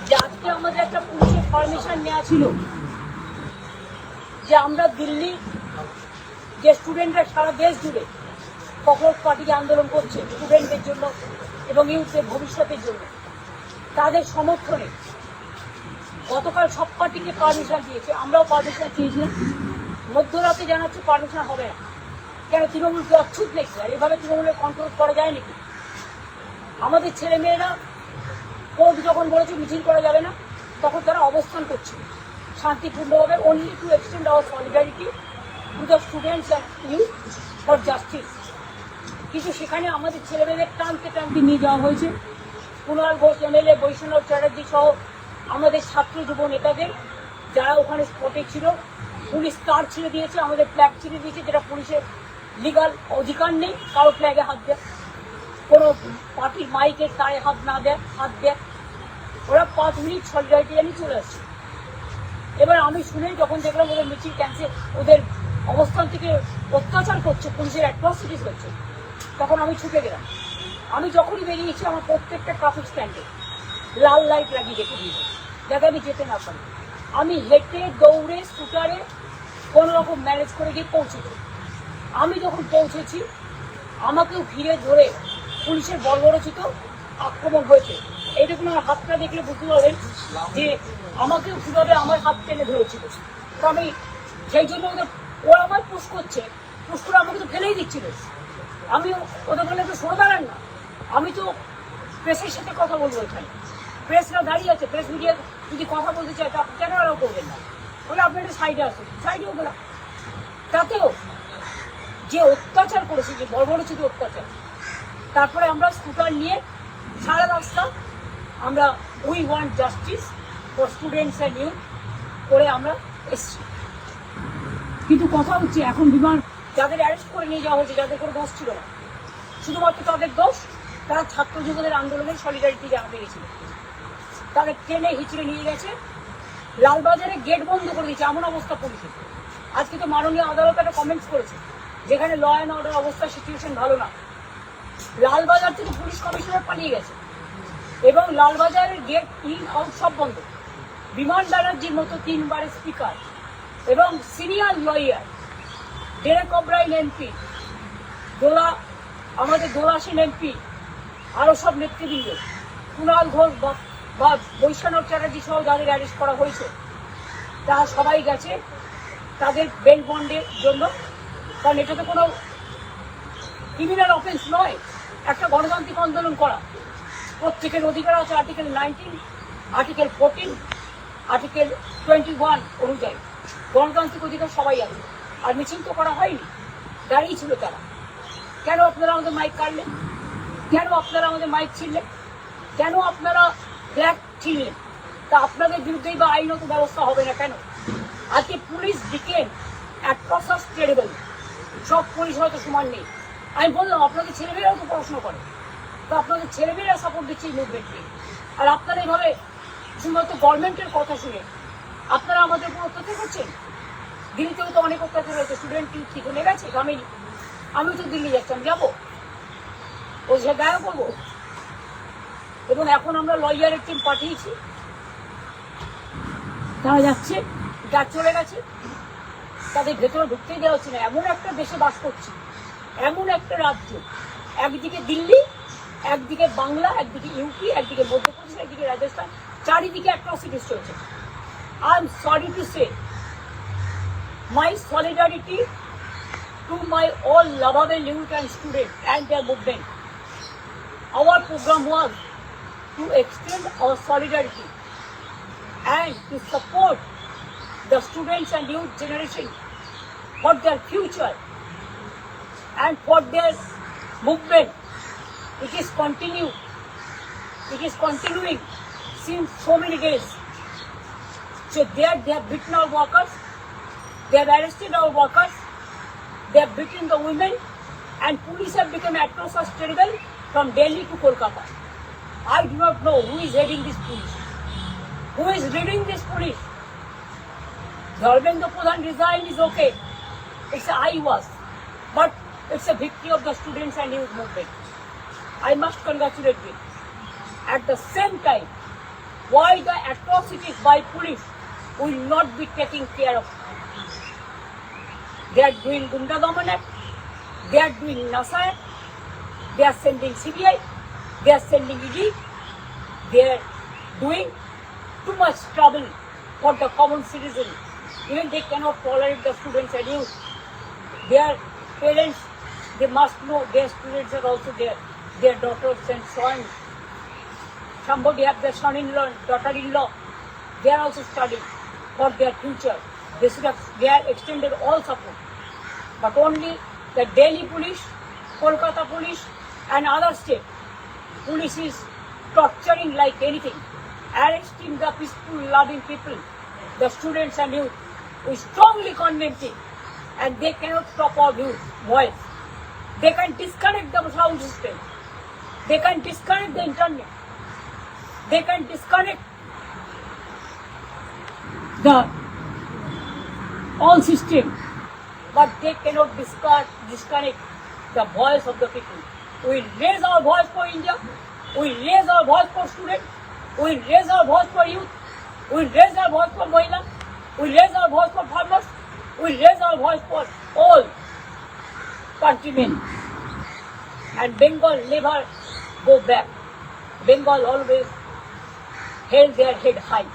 যে আজকে আমাদের একটা পুলিশের পারমিশন নেওয়া ছিল যে আমরা দিল্লি যে স্টুডেন্টরা সারা দেশ জুড়ে কংগ্রেস পার্টিকে আন্দোলন করছে স্টুডেন্টদের জন্য এবং ইউথের ভবিষ্যতের জন্য, তাদের সমর্থনে গতকাল সব পার্টিকে পারমিশন দিয়েছে। আমরাও পারমিশন চেয়েছিলাম, মধ্যরাতে জানাচ্ছে পারমিশন হবে না। কেন? তৃণমূলকে অচ্ছুত দেখছে, আর এভাবে তৃণমূলের কন্ট্রোল করা যায় নাকি? আমাদের ছেলেমেয়েরা কোর্ট যখন বলেছে মিছিল করা যাবে না, তখন তারা অবস্থান করছে শান্তিপূর্ণভাবে, only to extend hour solidarity to the students and youth for justice. কিন্তু সেখানে আমাদের ছেলেমেয়েদের টানতে টানতে নিয়ে যাওয়া হয়েছে। কুণাল ঘোষ এমএলএ, বৈষ্ণব চ্যাটার্জি সহ আমাদের ছাত্র যুব নেতাদের, যারা ওখানে স্পটে ছিল। পুলিশ তার ছিঁড়ে দিয়েছে, আমাদের ফ্ল্যাগ ছিঁড়ে দিয়েছে, যেটা পুলিশের লিগাল অধিকার নেই কারো ফ্ল্যাগে হাত দেয়, কোনো পার্টির মাইকের তারে হাত দেয়। ওরা 5 মিনিট সলিডারিটি জানিয়ে চলে আসছে। এবার আমি শুনে যখন দেখলাম ওদের মিছিল ক্যান্সেল, ওদের অবস্থান থেকে অত্যাচার করছে, পুলিশের অ্যাট্রসিটিস হচ্ছে, তখন আমি ছুটে গেলাম। আমি যখনই বেরিয়েছি আমার প্রত্যেকটা ট্রাফিক স্ট্যান্ডে লাল লাইট লাগিয়ে রেখে দিয়েছে, যাতে আমি যেতে না পারি। আমি হেঁটে দৌড়ে স্কুটারে কোনো রকম ম্যানেজ করে গিয়ে পৌঁছেছি। আমি যখন পৌঁছেছি আমাকেও ঘিরে ধরে পুলিশের বর্বরোচিত আক্রমণ হয়েছে। এইটুকু আমার হাতটা দেখলে বুঝতে পারবেন যে আমাকেও কীভাবে আমার হাত টেনে ধরেছিল। তো আমি সেই জন্য ওরা আমার পুশ করছে, পুশ করে আমাকে তো ফেলেই দিচ্ছিল। আমি ওদের বলে তো সরে দাঁড়ান না, আমি তো প্রেসের সাথে কথা বলবো, এখানে প্রেসরা দাঁড়িয়ে আছে, প্রেস মিডিয়া যদি কথা বলতে চায় তা কেন ওরাও করবেন না? বলে আপনি একটা সাইডে আসুন, সাইডেও গেলাম। তাতেও যে অত্যাচার করেছে, যে বর্বরোচিত অত্যাচার, তারপরে আমরা স্কুটার নিয়ে সারা রাস্তা আমরা we want justice for students and youth করে আমরা এসছি। কিন্তু কথা হচ্ছে এখন বিমান যাদের অ্যারেস্ট করে নিয়ে যাওয়া হয়েছে, যাদের কোনো দোষ ছিল না, শুধুমাত্র তাদের দোষ তারা ছাত্র যুবদের আন্দোলনের সলিডারিটি জানাতে গেছিল। তাদের ট্রেনে হিচড়ে নিয়ে গেছে, লালবাজারে গেট বন্ধ করে দিয়েছে, এমন অবস্থা পুলিশের। আজকে তো মাননীয় আদালত একটা কমেন্টস করেছে, যেখানে ল অ্যান্ড অর্ডার অবস্থা সিচুয়েশন ভালো না, লালবাজার থেকে পুলিশ কমিশনার পালিয়ে গেছে এবং লালবাজারের গেট ইন আউট সব বন্ধ। বিমান ব্যানার্জির মতো 3 বারের স্পিকার এবং senior lawyer Derek O'Brien MP, আমাদের দোলাসীন এমপি, আরও সব নেতৃবৃন্দ, কুণাল ঘোষ বা বৈষ্ণব চ্যাটার্জি সহ যাদের অ্যারেস্ট করা হয়েছে, তারা সবাই গেছে তাদের বেল বন্ডের জন্য। কারণ এটা তো কোনো ক্রিমিনাল অফেন্স নয়, একটা গণতান্ত্রিক আন্দোলন করা। প্রত্যেকের অধিকার আছে আর্টিকেল 19, আর্টিকেল 14, আর্টিকেল 21 অনুযায়ী গণতান্ত্রিক অধিকার সবাই আছে। আর মিছিল তো করা হয়নি, দাঁড়িয়ে ছিল তারা। কেন আপনারা আমাদের মাইক কাটলেন? কেন আপনারা আমাদের মাইক ছিঁড়লেন? কেন আপনারা ফ্ল্যাগ ছিঁড়লেন? তা আপনাদের বিরুদ্ধেই বা আইনত ব্যবস্থা হবে না কেন? আজকে পুলিশ বিকেম অ্যাট্রসিটিস টেরিবল। সব পুলিশ হয়তো সমান নেই। আমি বললাম আপনাদের ছেলেমেয়েরাও তো পড়াশোনা করে, তো আপনাদের ছেলেমেয়েরা সাপোর্ট দিচ্ছে এই মুভমেন্টকে। আর আপনারা এইভাবে শুধুমাত্র গভর্নমেন্টের কথা শুনে আপনারা আমাদের উপর অত্যাচার করছেন। দিল্লিতেও তো অনেক অত্যাচার হয়েছে, স্টুডেন্ট কি চলে গেছে। আমি তো দিল্লি যাচ্ছি, আমি যাবো, ওই সে দেখা করবো। এবং এখন আমরা লয়ারের টিম পাঠিয়েছি, তারা যাচ্ছে, যা চলে গেছে, তাদের ভেতরে ঢুকতেই দেওয়া হচ্ছে না। এমন একটা দেশে বাস করছি, এমন একটা রাজ্য, একদিকে দিল্লি, একদিকে বাংলা, একদিকে ইউপি, একদিকে মধ্যপ্রদেশ, একদিকে রাজস্থান, চারিদিকে অ্যাট্রসিটিস চলছে। I am sorry to say my solidarity to my all lovable youth and students and their movement. Our program was to extend our solidarity and to support the students and youth generation for their future and for their movement. It is continuing since so many days. So there they have beaten our workers, they have arrested our workers, they have beaten the women, and police have become atrocious terrible from Delhi to Kolkata. I do not know who is heading this police, who is leading this police. Dharmendra Pradhan resign is okay, it's I was, but it's a victory of the students and youth movement. I must congratulate him. At the same time, why the atrocities by police will not be taken care of. They are doing Gunda Daman Act, they are doing NASA Act, they are sending CBI, they are sending ED, they are doing too much trouble for the common citizen. Even they cannot tolerate the students and youth. Their parents, they must know their students are also there, their daughters and sons. Somebody have their son-in-law, daughter-in-law, they are also studying for their future. They are extended all support. But only the Delhi police, Kolkata police and other state police is torturing like anything, arresting the peaceful, loving people, the students and youth. We strongly condemn it, and they cannot stop our voice. They can disconnect the sound system. They can disconnect the internet. They can disconnect the all system, but they cannot disconnect the voice of the people. We raise our voice for India. We raise our voice for students. We raise our voice for youth. We raise our voice for Mahila. We raise our voice for farmers. We raise our voice for all countrymen. And Bengal never go back. Bengal always held their head high.